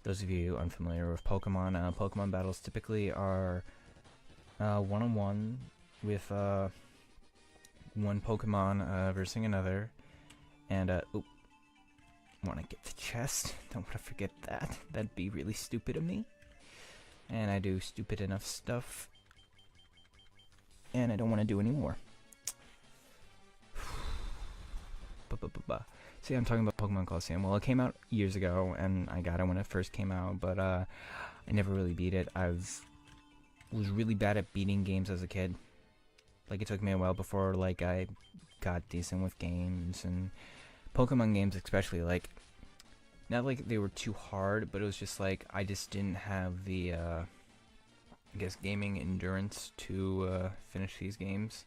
those of you unfamiliar with Pokemon, Pokemon battles typically are one-on-one with one Pokemon versus another. And, oop, want to get the chest. Don't want to forget that. That'd be really stupid of me. And I do stupid enough stuff. And I don't want to do any more. See, I'm talking about Pokemon Coliseum. Well, it came out years ago, and I got it when it first came out, but I never really beat it. I was really bad at beating games as a kid. Like, it took me a while before, like, I got decent with games, and Pokemon games especially, like, not like they were too hard, but it was just like, I just didn't have the, I guess, gaming endurance to finish these games.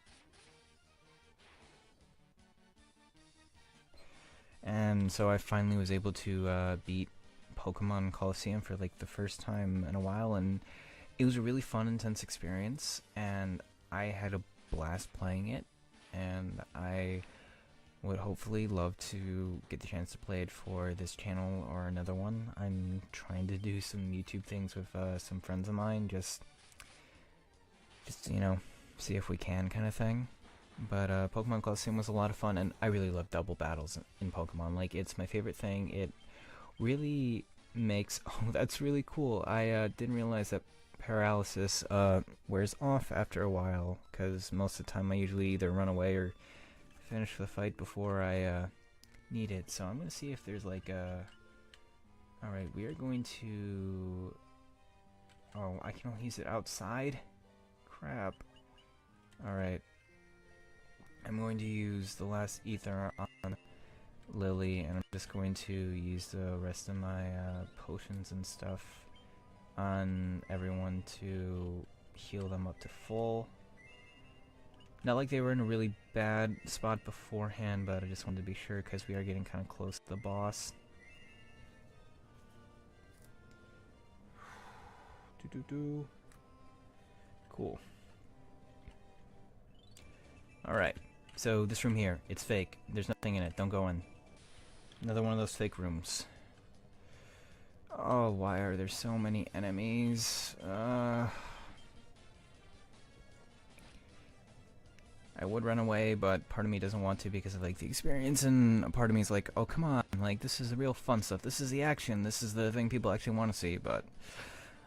And so I finally was able to beat Pokemon Coliseum for like the first time in a while, and it was a really fun, intense experience, and I had a blast playing it, and I would hopefully love to get the chance to play it for this channel or another one. I'm trying to do some YouTube things with some friends of mine, just you know, see if we can, kind of thing. But Pokemon Coliseum was a lot of fun, and I really love double battles in Pokemon. Like, it's my favorite thing. It really makes... Oh, that's really cool. I didn't realize that paralysis wears off after a while, because most of the time I usually either run away or finish the fight before I need it. So I'm going to see if there's like a... Alright, we are going to... Oh, I can only use it outside? Crap. Alright. I'm going to use the last ether on Lily, and I'm just going to use the rest of my potions and stuff on everyone to heal them up to full. Not like they were in a really bad spot beforehand, but I just wanted to be sure because we are getting kind of close to the boss. Cool. Alright. So, this room here, it's fake. There's nothing in it. Don't go in. Another one of those fake rooms. Oh, why are there so many enemies? I would run away, but part of me doesn't want to because of, like, the experience, and a part of me is like, oh, come on, like, this is the real fun stuff. This is the action. This is the thing people actually want to see, but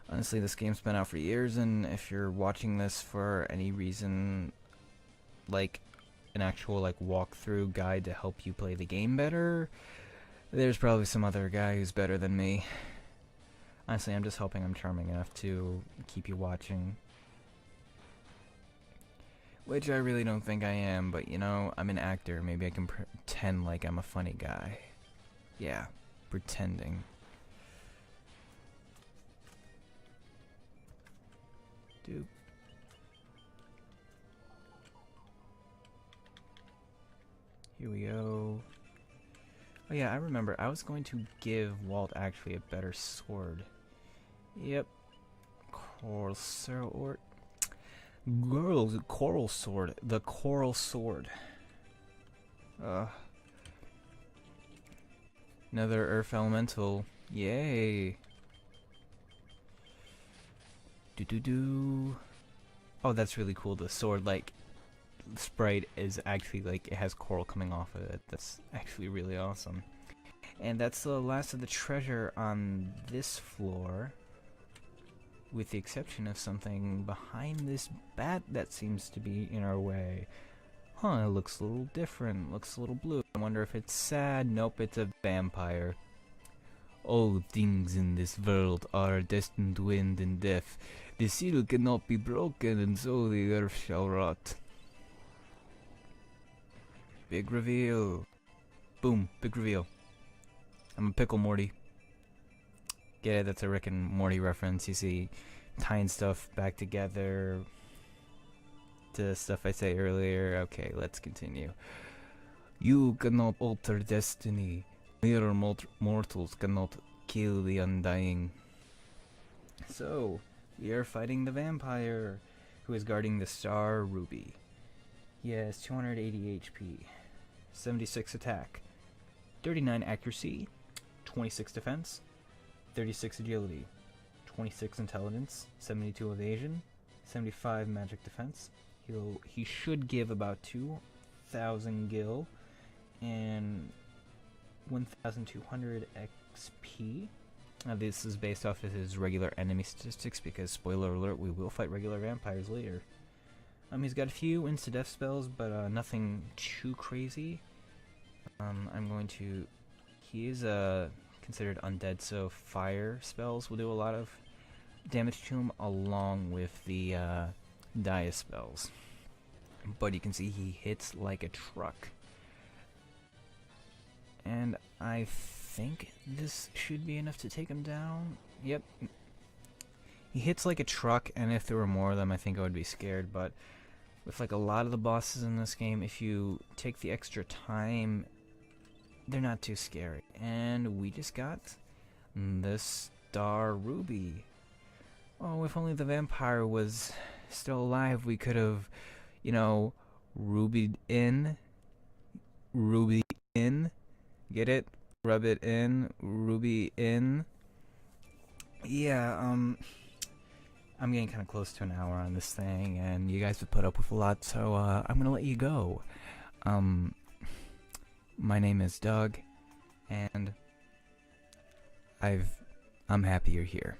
honestly, this game's been out for years, and if you're watching this for any reason, like an actual like walkthrough guide to help you play the game better, there's probably some other guy who's better than me. Honestly, I'm just hoping I'm charming enough to keep you watching. Which I really don't think I am, but you know, I'm an actor. Maybe I can pretend like I'm a funny guy. Yeah, pretending. Doop. Here we go. Oh yeah, I remember. I was going to give Walt actually a better sword. Yep. Coral sword. Girls, coral sword. The coral sword. Another earth elemental. Yay. Do. Oh, that's really cool. The sword, like, sprite is actually, like, it has coral coming off of it. That's actually really awesome. And that's the last of the treasure on this floor, with the exception of something behind this bat that seems to be in our way. Huh, it looks a little different, looks a little blue. I wonder if it's sad. Nope, it's a vampire. All things in this world are destined to end in death. The seal cannot be broken, and so the earth shall rot. Big reveal. Boom, big reveal. I'm a pickle, Morty. Get it? That's a Rick and Morty reference. You see, tying stuff back together to stuff I say earlier. Okay, let's continue. You cannot alter destiny. Mere mortals cannot kill the undying. So, we are fighting the vampire, who is guarding the star ruby. He has 280 HP, 76 attack, 39 accuracy, 26 defense, 36 agility, 26 intelligence, 72 evasion, 75 magic defense. He should give about 2,000 gil and 1,200 XP. Now this is based off of his regular enemy statistics because, spoiler alert, we will fight regular vampires later. He's got a few insta-death spells, but nothing too crazy. I'm going to... He is considered undead, so fire spells will do a lot of damage to him, along with the Dia spells. But you can see he hits like a truck. And I think this should be enough to take him down. Yep. He hits like a truck, and if there were more of them, I think I would be scared, but with like a lot of the bosses in this game, if you take the extra time, they're not too scary. And we just got the Star Ruby. Oh, if only the vampire was still alive, we could have, you know, rubied in. Ruby in. Get it? Rub it in. Ruby in. Yeah, I'm getting kind of close to an hour on this thing, and you guys have put up with a lot, so I'm gonna let you go. My name is Doug, and I'm happy you're here.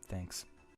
Thanks.